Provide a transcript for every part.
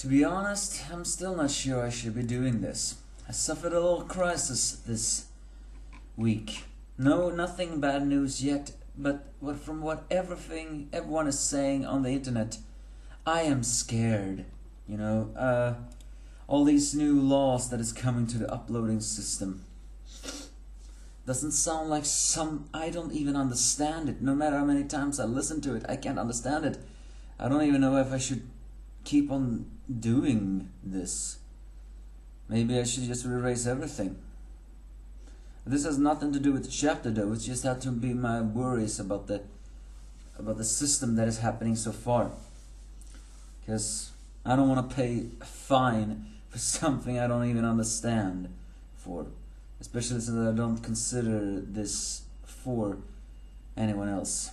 To be honest, I'm still not sure I should be doing this. I suffered a little crisis this week. No, nothing bad news yet, but from what everyone is saying on the internet, I am scared. All these new laws that is coming to the uploading system. Doesn't sound like I don't even understand it. No matter how many times I listen to it, I can't understand it. I don't even know if I should keep on doing this. Maybe I should just erase everything. This has nothing to do with the chapter though. It's just had to be my worries about the system that is happening so far. Because I don't want to pay a fine for something I don't even understand for. Especially since I don't consider this for anyone else.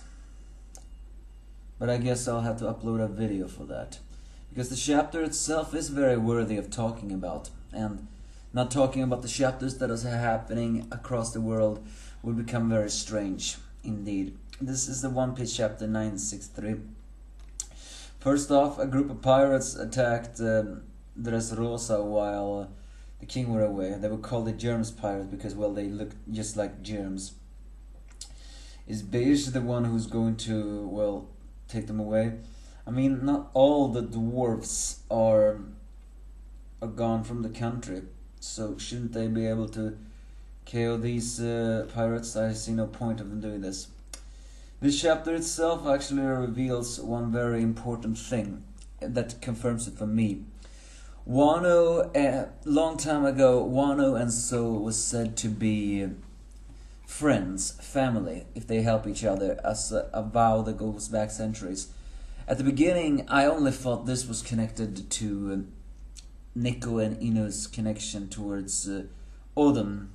But I guess I'll have to upload a video for that. Because the chapter itself is very worthy of talking about. And not talking about the chapters that are happening across the world would become very strange indeed. This is the One Piece chapter 963. First off, a group of pirates attacked Dressrosa while the king were away. They were called the Germs pirates because, well, they looked just like germs. Is Beige the one who's going to, well, take them away? I mean, not all the dwarves are gone from the country, so shouldn't they be able to KO these pirates? I see no point of them doing this. This chapter itself actually reveals one very important thing that confirms it for me. Wano, long time ago, Wano and So was said to be friends, family, if they help each other, as a vow that goes back centuries. At the beginning, I only thought this was connected to Neko and Ino's connection towards Odin.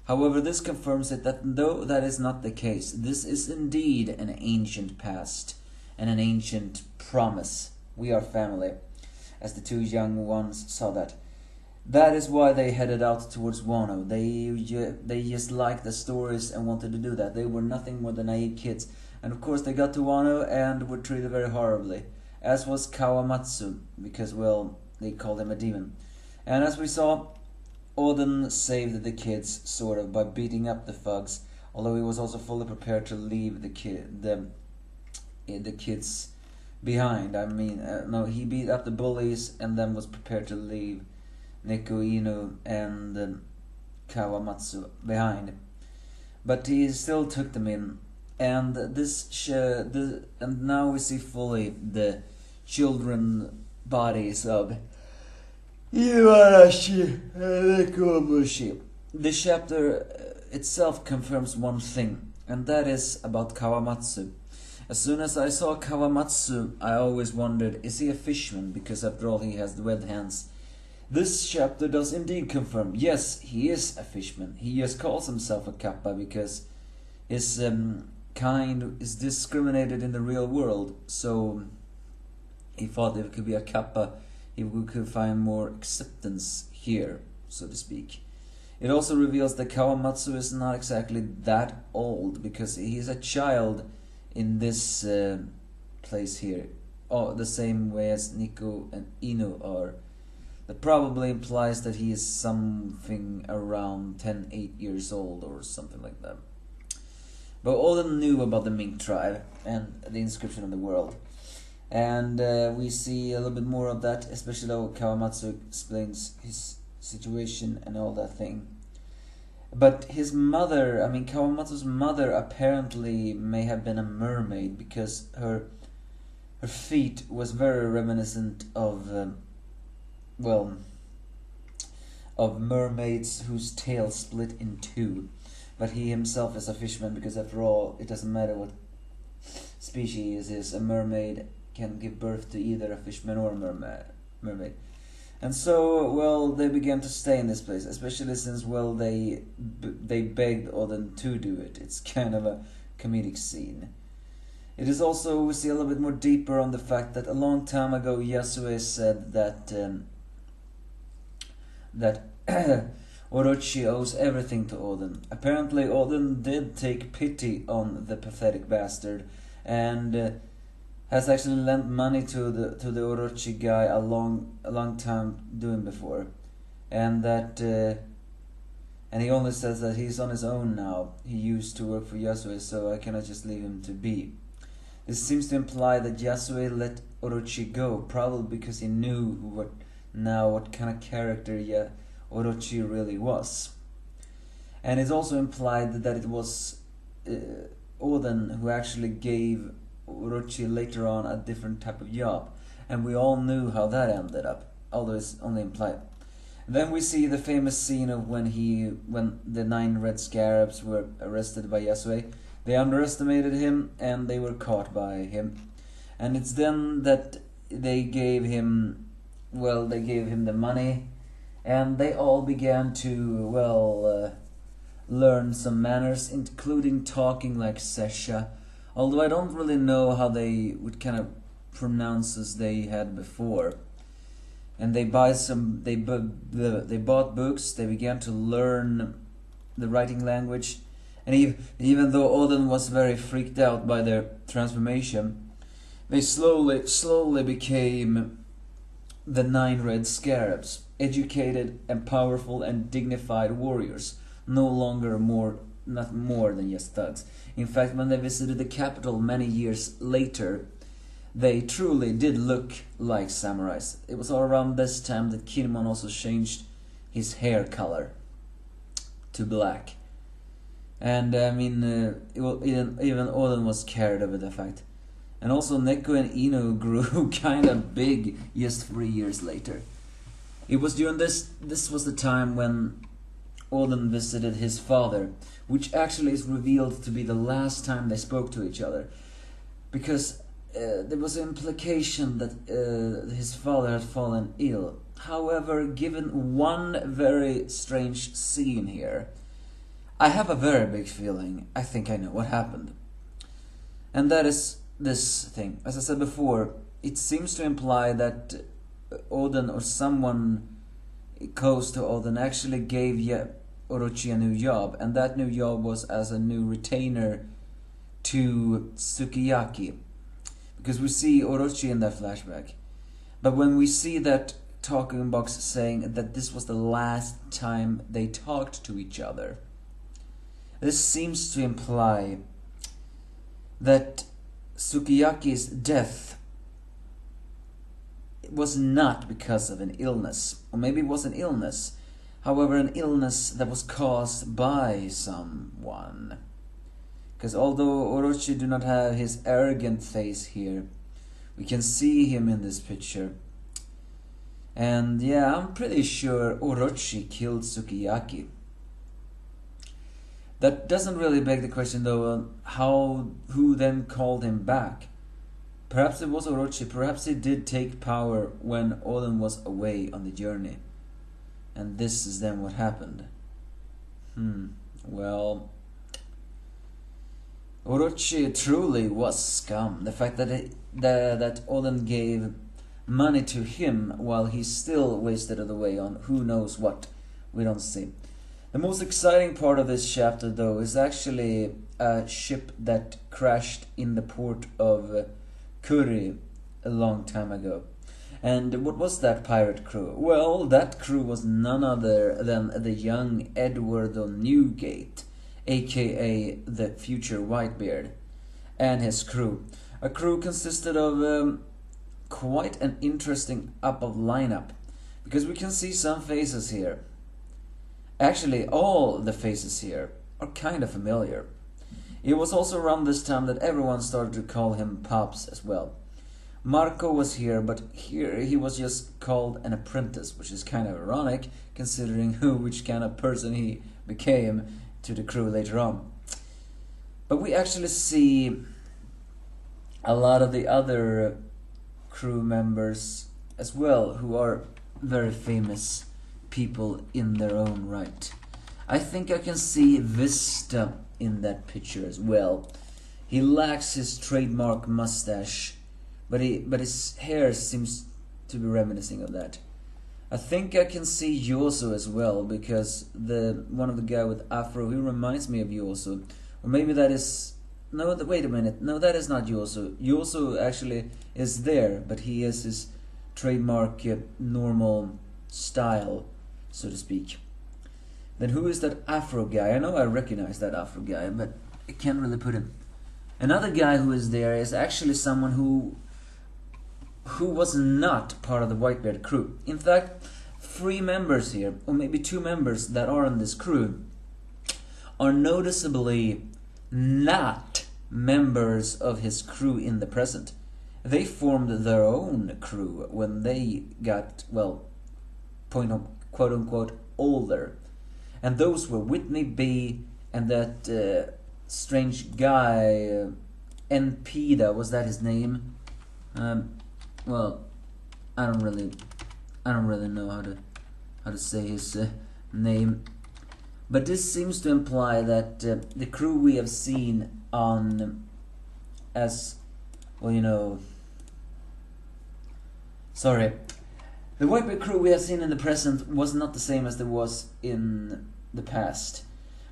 However, this confirms it that though that is not the case, this is indeed an ancient past and an ancient promise. We are family, as the two young ones saw that. That is why they headed out towards Wano. They just liked the stories and wanted to do that. They were nothing more than naive kids. And of course they got to Wano and were treated very horribly. As was Kawamatsu, because, well, they called him a demon. And as we saw, Odin saved the kids, sort of, by beating up the thugs. Although he was also fully prepared to leave the kids behind. I mean, no, he beat up the bullies and then was prepared to leave Neko, Ino, and Kawamatsu behind. But he still took them in. And and now we see fully the children bodies of Orochi and Neko. This chapter itself confirms one thing, and that is about Kawamatsu. As soon as I saw Kawamatsu, I always wondered, is he a fisherman? Because after all, he has the webbed hands. This chapter does indeed confirm, yes, he is a fisherman. He just calls himself a kappa because his kind is discriminated in the real world. So he thought if it could be a kappa, he could find more acceptance here, so to speak. It also reveals that Kawamatsu is not exactly that old, because he is a child in this place here. Oh, the same way as Neko and Ino are. That probably implies that he is something around 8 years old or something like that. But Odin knew about the Mink tribe and the inscription of the world. And we see a little bit more of that, especially though Kawamatsu explains his situation and all that thing. But his mother, I mean Kawamatsu's mother, apparently may have been a mermaid, because her feet was very reminiscent of of mermaids whose tail split in two. But he himself is a fisherman, because after all, it doesn't matter what species is. A mermaid can give birth to either a fisherman or a mermaid. And so, well, they began to stay in this place, especially since, well, they begged Odin to do it. It's kind of a comedic scene. It is also, we see a little bit more deeper on the fact that a long time ago Yasue said that Orochi owes everything to Odin. Apparently Odin did take pity on the pathetic bastard, and has actually lent money to the Orochi guy a long time doing before, and that and he only says that he's on his own now. He used to work for Yasue, so I cannot just leave him to be. This seems to imply that Yasue let Orochi go, probably because he knew what kind of character Orochi really was. And it's also implied that it was Odin who actually gave Orochi later on a different type of job, and we all knew how that ended up, although it's only implied. Then we see the famous scene of when the 9 red scarabs were arrested by Yasue. They underestimated him and they were caught by him, and it's then that they gave him the money, and they all began to learn some manners, including talking like Sesha. Although I don't really know how they would kind of pronounce as they had before. And they bought books. They began to learn the writing language, and even though Odin was very freaked out by their transformation, they slowly became the 9 red scarabs, educated and powerful and dignified warriors, not more than just thugs. In fact, when they visited the capital many years later, they truly did look like samurais. It was all around this time that Kinemon also changed his hair color to black. And I mean, even Odin was carried over the fact. And also Neko and Ino grew kind of big just 3 years later. It was during this was the time when Odin visited his father, which actually is revealed to be the last time they spoke to each other, because there was an implication that his father had fallen ill. However, given one very strange scene here, I have a very big feeling I think I know what happened. And that is this thing. As I said before, it seems to imply that Odin or someone close to Odin actually gave Orochi a new job, and that new job was as a new retainer to Sukiyaki, because we see Orochi in that flashback. But when we see that talking box saying that this was the last time they talked to each other, this seems to imply that Sukiyaki's death was not because of an illness, or maybe it was an illness. However, an illness that was caused by someone. Because although Orochi do not have his arrogant face here, we can see him in this picture. And yeah, I'm pretty sure Orochi killed Sukiyaki. That doesn't really beg the question though, who then called him back? Perhaps it was Orochi, perhaps he did take power when Odin was away on the journey. And this is then what happened. Well, Orochi truly was scum. The fact that Odin gave money to him while he still wasted it away on who knows what, we don't see. The most exciting part of this chapter though is actually a ship that crashed in the port of Kuri a long time ago. And what was that pirate crew? Well, that crew was none other than the young Edwardo Newgate, aka the future Whitebeard, and his crew. A crew consisted of quite an interesting lineup, because we can see some faces here. Actually, all the faces here are kind of familiar. It was also around this time that everyone started to call him Pops as well. Marco was here, but here he was just called an apprentice, which is kind of ironic considering which kind of person he became to the crew later on. But we actually see a lot of the other crew members as well, who are very famous people in their own right. I think I can see Vista in that picture as well. He lacks his trademark mustache, but his hair seems to be reminiscing of that. I think I can see Yoso as well, because one of the guy with Afro, he reminds me of Yoso. Or maybe that is No, wait a minute. No, that is not Yosu. Yosu actually is there, but he has his trademark normal style, so to speak. Then who is that Afro guy? I know I recognize that Afro guy, but I can't really put him. Another guy who is there is actually someone who was not part of the Whitebeard crew. In fact, 3 members here, or maybe 2 members that are on this crew, are noticeably not members of his crew in the present. They formed their own crew when they got, well, quote unquote, older. And those were Whitney B and that strange guy, Npida, was that his name? Well, I don't really know how to say his name. But this seems to imply that the crew we have seen on, as, well, you know, sorry, the Whitebeard crew we have seen in the present was not the same as there was in the past.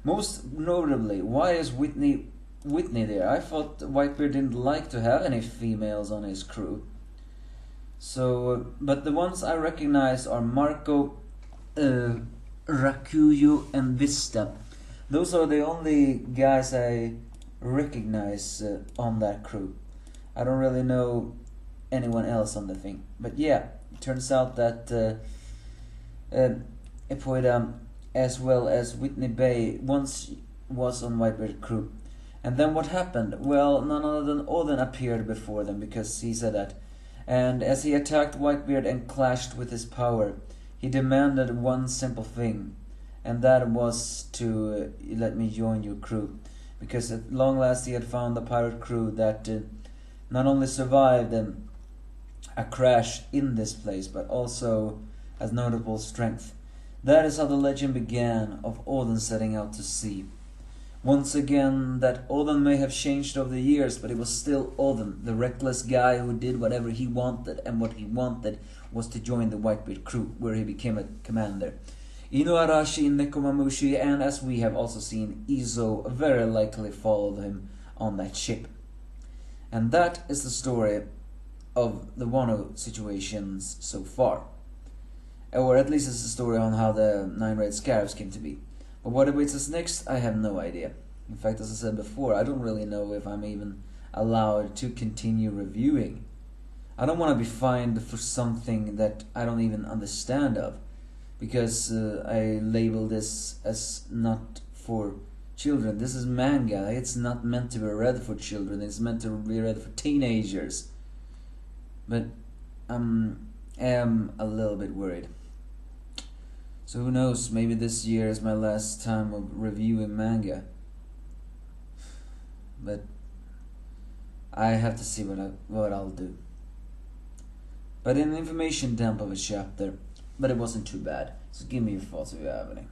Most notably, why is Whitney there? I thought Whitebeard didn't like to have any females on his crew. So, but the ones I recognize are Marco, Rakuyo and Vista. Those are the only guys I recognize on that crew. I don't really know anyone else on the thing. But yeah, it turns out that Epoida as well as Whitney Bay once was on Whitebeard crew. And then what happened? Well, none other than Odin appeared before them, because he said that. And as he attacked Whitebeard and clashed with his power, he demanded one simple thing, and that was to let me join your crew, because at long last he had found the pirate crew that not only survived a crash in this place, but also has notable strength. That is how the legend began of Odin setting out to sea. Once again, that Odin may have changed over the years, but it was still Odin, the reckless guy who did whatever he wanted, and what he wanted was to join the Whitebeard crew, where he became a commander. Inuarashi, Nekomamushi, and as we have also seen, Izo very likely followed him on that ship. And that is the story of the Wano situations so far. Or at least it's the story on how the 9 Red Scarabs came to be. But what awaits us next, I have no idea. In fact, as I said before, I don't really know if I'm even allowed to continue reviewing. I don't want to be fined for something that I don't even understand of, because I label this as not for children. This is manga. It's not meant to be read for children. It's meant to be read for teenagers. But I am a little bit worried. So who knows, maybe this year is my last time of reviewing manga. But I have to see what I'll do. But an information dump of a chapter, but it wasn't too bad. So give me your thoughts if you have any.